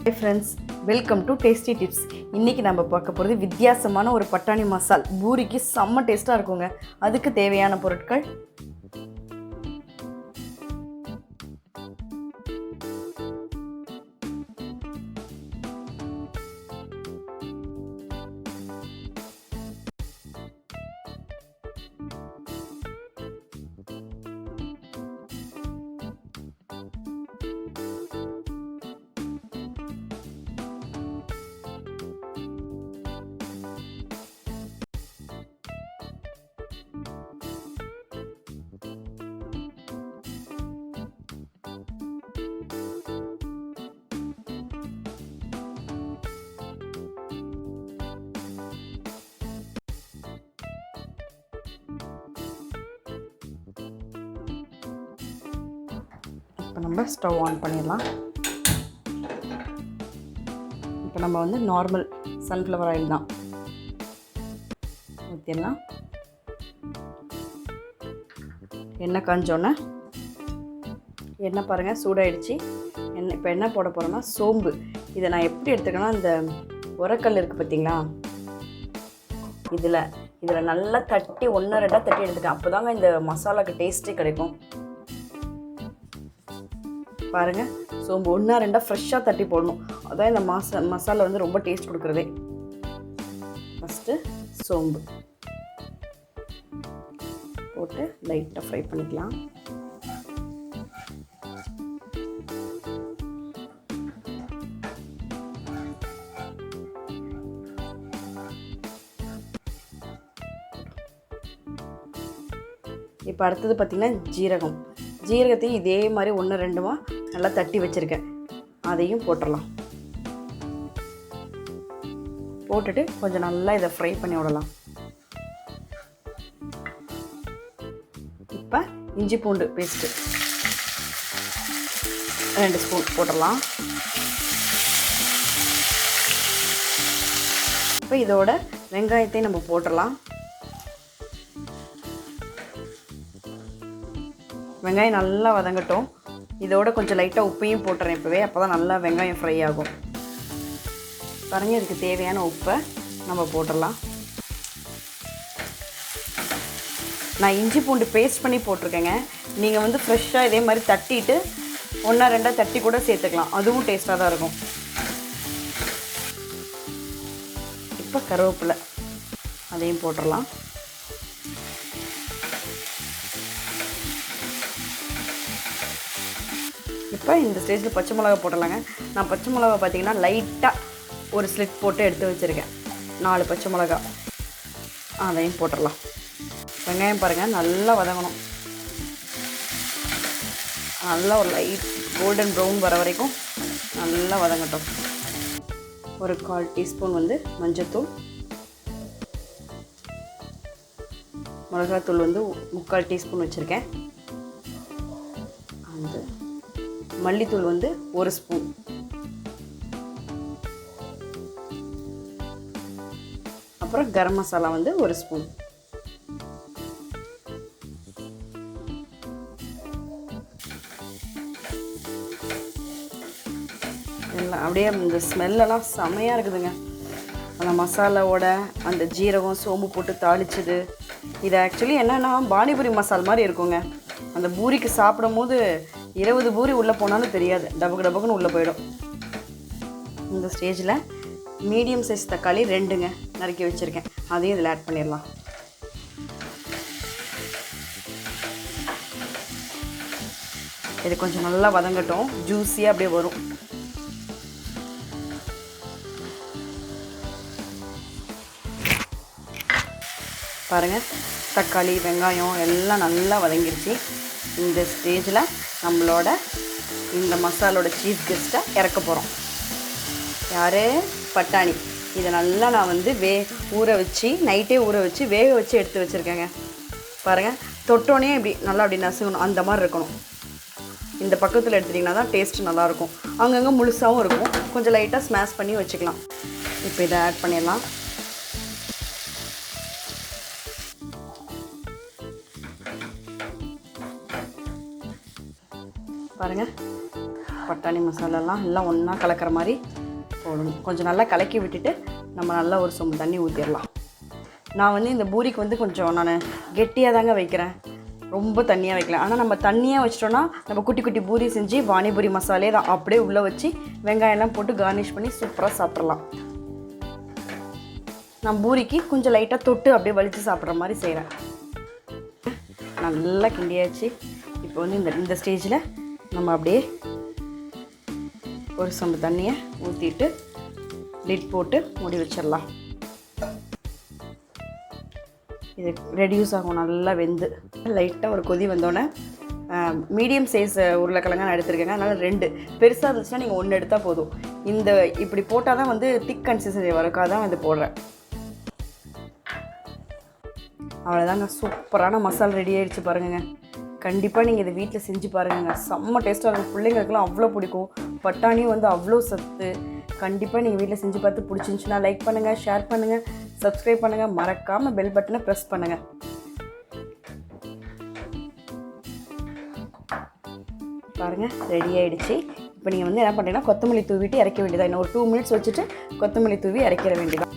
Hi friends, welcome to Tasty Tips. இன்னைக்கு நம்ம பார்க்க போறது வித்தியாசமான ஒரு பட்டாணி மசால். பூரிக்கு செம்ம டேஸ்டா இருக்குங்க. அதுக்கு தேவையான பொருட்கள் இப்போ நம்ம ஸ்டவ் ஆன் பண்ணிடலாம். இப்போ நம்ம வந்து நார்மல் சன்ஃப்ளவர் ஆயில் தான் ஊற்றிடலாம். எண்ணெய் காஞ்சோன்னே எண்ணெய் பாருங்கள் சூடாயிடுச்சு. இப்போ என்ன போட போகிறோன்னா சோம்பு. இதை நான் எப்படி எடுத்துக்கேன்னா இந்த உரக்கல் இருக்குது பார்த்தீங்களா, இதில் நல்லா தட்டி 1-2 தட்டி எடுத்துக்கேன். அப்போ தாங்க இந்த மசாலாவுக்கு டேஸ்ட்டே கிடைக்கும். பாருங்கள், சோம்பு 1-2 ஃப்ரெஷ்ஷாக தட்டி போடணும். அதான் இந்த மசாலா வந்து ரொம்ப டேஸ்ட் கொடுக்குறதே. ஃபஸ்ட்டு சோம்பு போட்டு லைட்டாக ஃப்ரை பண்ணிக்கலாம். இப்போ அடுத்தது பார்த்திங்கன்னா ஜீரகத்தையும் இதே மாதிரி 1-2 நல்லா தட்டி வச்சுருக்கேன். அதையும் போட்டுடலாம். போட்டுட்டு கொஞ்சம் நல்லா இதை ஃப்ரை பண்ணி விடலாம். இப்போ இஞ்சி பூண்டு பேஸ்ட்டு 2 ஸ்பூன் போட்டுடலாம். இப்போ இதோட வெங்காயத்தையும் நம்ம போட்டுடலாம். வெங்காயம் நல்லா வதங்கட்டும். இதோட கொஞ்சம் லைட்டாக உப்பையும் போட்டுறேன் இப்போவே. அப்போ தான் நல்லா வெங்காயம் ஃப்ரை ஆகும். பாருங்கள், இதுக்கு தேவையான உப்பை நம்ம போட்டுடலாம். நான் இஞ்சி பூண்டு பேஸ்ட் பண்ணி போட்டிருக்கேங்க. நீங்கள் வந்து ஃப்ரெஷ்ஷாக இதே மாதிரி தட்டிட்டு 1-2 தட்டி கூட சேர்த்துக்கலாம். அதுவும் டேஸ்ட்டாக தான் இருக்கும். இப்போ கருவேப்பிலை அதையும் போட்டுடலாம். இப்போ இந்த ஸ்டேஜில் பச்சை மிளகா போட்டுடலாங்க. நான் பச்சை மிளகா பார்த்திங்கன்னா லைட்டாக ஒரு ஸ்லிட் போட்டு எடுத்து வச்சுருக்கேன். 4 பச்சை மிளகா அதையும் போட்டுடலாம். வெங்காயம் பாருங்கள் நல்லா வதங்கணும். நல்லா ஒரு லைட் கோல்டன் ப்ரௌன் வர வரைக்கும் நல்லா வதங்கட்டும். ஒரு 1/4 டீஸ்பூன் வந்து மஞ்சள்தூள், மிளகாத்தூள் வந்து 3/4 டீஸ்பூன் வச்சுருக்கேன். அந்த மல்லித்தூள் வந்து 1 ஸ்பூன், அப்புறம் கரம் மசாலா வந்து 1 ஸ்பூன். எல்லாம் அப்படியே இந்த ஸ்மெல்லெல்லாம் செமையாக இருக்குதுங்க. அந்த மசாலாவோட அந்த ஜீரகம் சோம்பு போட்டு தாளிச்சது. இது ஆக்சுவலி என்னென்னா பானிபூரி மசால் மாதிரி இருக்குங்க. அந்த பூரிக்கு சாப்பிடும் போது 20 பூரி உள்ளே போனாலும் தெரியாது, டபக்குன்னு உள்ளே போயிடும். இந்த ஸ்டேஜில் மீடியம் சைஸ் தக்காளி 2ங்க நறுக்கி வச்சுருக்கேன். அதையும் இதில் ஆட் பண்ணிடலாம். இது கொஞ்சம் நல்லா வதங்கட்டும், ஜூஸியாக அப்படியே வரும். பாருங்கள், தக்காளி வெங்காயம் எல்லாம் நல்லா வதங்கிருச்சு. இந்த ஸ்டேஜில் நம்மளோட இந்த மசாலோட சீஃப் கெஸ்ட்டை இறக்க போகிறோம். யார்? பட்டாணி. இதை நல்லா நான் வந்து நைட்டே ஊற வச்சு வேக வச்சு எடுத்து வச்சுருக்கேங்க. பாருங்கள், தொட்டோன்னே இப்படி நல்லா அப்படி நசுங்கணும், அந்த மாதிரி இருக்கணும். இந்த பக்கத்தில் எடுத்துட்டிங்கன்னா தான் டேஸ்ட்டு நல்லாயிருக்கும். அங்கங்கே முழுசாகவும் இருக்கும். கொஞ்சம் லைட்டாக ஸ்மாஷ் பண்ணி வச்சுக்கலாம். இப்போ இதை ஆட் பண்ணிடலாம். பாருங்கள், பட்டாணி மசாலாலாம் எல்லாம் ஒன்றா கலக்கிற மாதிரி கொஞ்சம் நல்லா கலக்கி விட்டுட்டு நம்ம நல்லா ஒரு சொம்பு தண்ணி ஊற்றிடலாம். நான் வந்து இந்த பூரிக்கு வந்து கொஞ்சம் நான் கெட்டியாக தாங்க வைக்கிறேன், ரொம்ப தண்ணியாக வைக்கல. ஆனால் நம்ம தண்ணியாக வச்சிட்டோன்னா நம்ம குட்டி குட்டி பூரி செஞ்சு பானிபூரி மசாலே தான் அப்படியே உள்ளே வச்சு வெங்காயம்லாம் போட்டு கார்னிஷ் பண்ணி சூப்பராக சாப்பிட்றலாம். நான் பூரிக்கு கொஞ்சம் லைட்டாக தொட்டு அப்படியே வலித்து சாப்பிட்ற மாதிரி செய்கிறேன். நல்லா கிண்டியாச்சு. இப்போ வந்து இந்த ஸ்டேஜில் நம்ம அப்படியே ஒரு சொம்பு தண்ணியை ஊற்றிட்டு லிட் போட்டு மூடி வச்சிடலாம். இது ரெடியூஸ் ஆகும் நல்லா வெந்து. லைட்டாக ஒரு கொதி வந்தோடனே மீடியம் சைஸ் உருளைக்கிழங்கு நான் எடுத்துருக்கேங்க. அதனால் 2 பெருசாக இருந்துச்சுன்னா நீங்கள் 1 எடுத்தால் போதும். இந்த இப்படி போட்டால் தான் வந்து திக் கன்சிஸ்டன்சி வரக்காக தான் வந்து போடுறேன். அவ்வளோதாங்க, சூப்பரான மசாலா ரெடி ஆகிடுச்சு பாருங்க. கண்டிப்பாக நீங்கள் இதை வீட்டில் செஞ்சு பாருங்க, செம்ம டேஸ்ட்டாக இருக்கும். பிள்ளைங்களுக்குலாம் அவ்வளோ பிடிக்கும். பட்டாணியும் வந்து அவ்வளோ சத்து. கண்டிப்பாக நீங்கள் வீட்டில் செஞ்சு பார்த்து பிடிச்சிருந்துச்சுன்னா லைக் பண்ணுங்கள், ஷேர் பண்ணுங்கள், சப்ஸ்கிரைப் பண்ணுங்கள், மறக்காமல் பெல் பட்டனை ப்ரெஸ் பண்ணுங்கள். பாருங்கள் ரெடி ஆகிடுச்சு. இப்போ நீங்கள் வந்து என்ன பண்ணுறீங்கன்னா கொத்தமல்லி தூவிட்டு இறக்க வேண்டியதாக. இன்னும் ஒரு 2 மினிட்ஸ் வச்சுட்டு கொத்தமல்லி தூவி இறக்கிற வேண்டியதான்.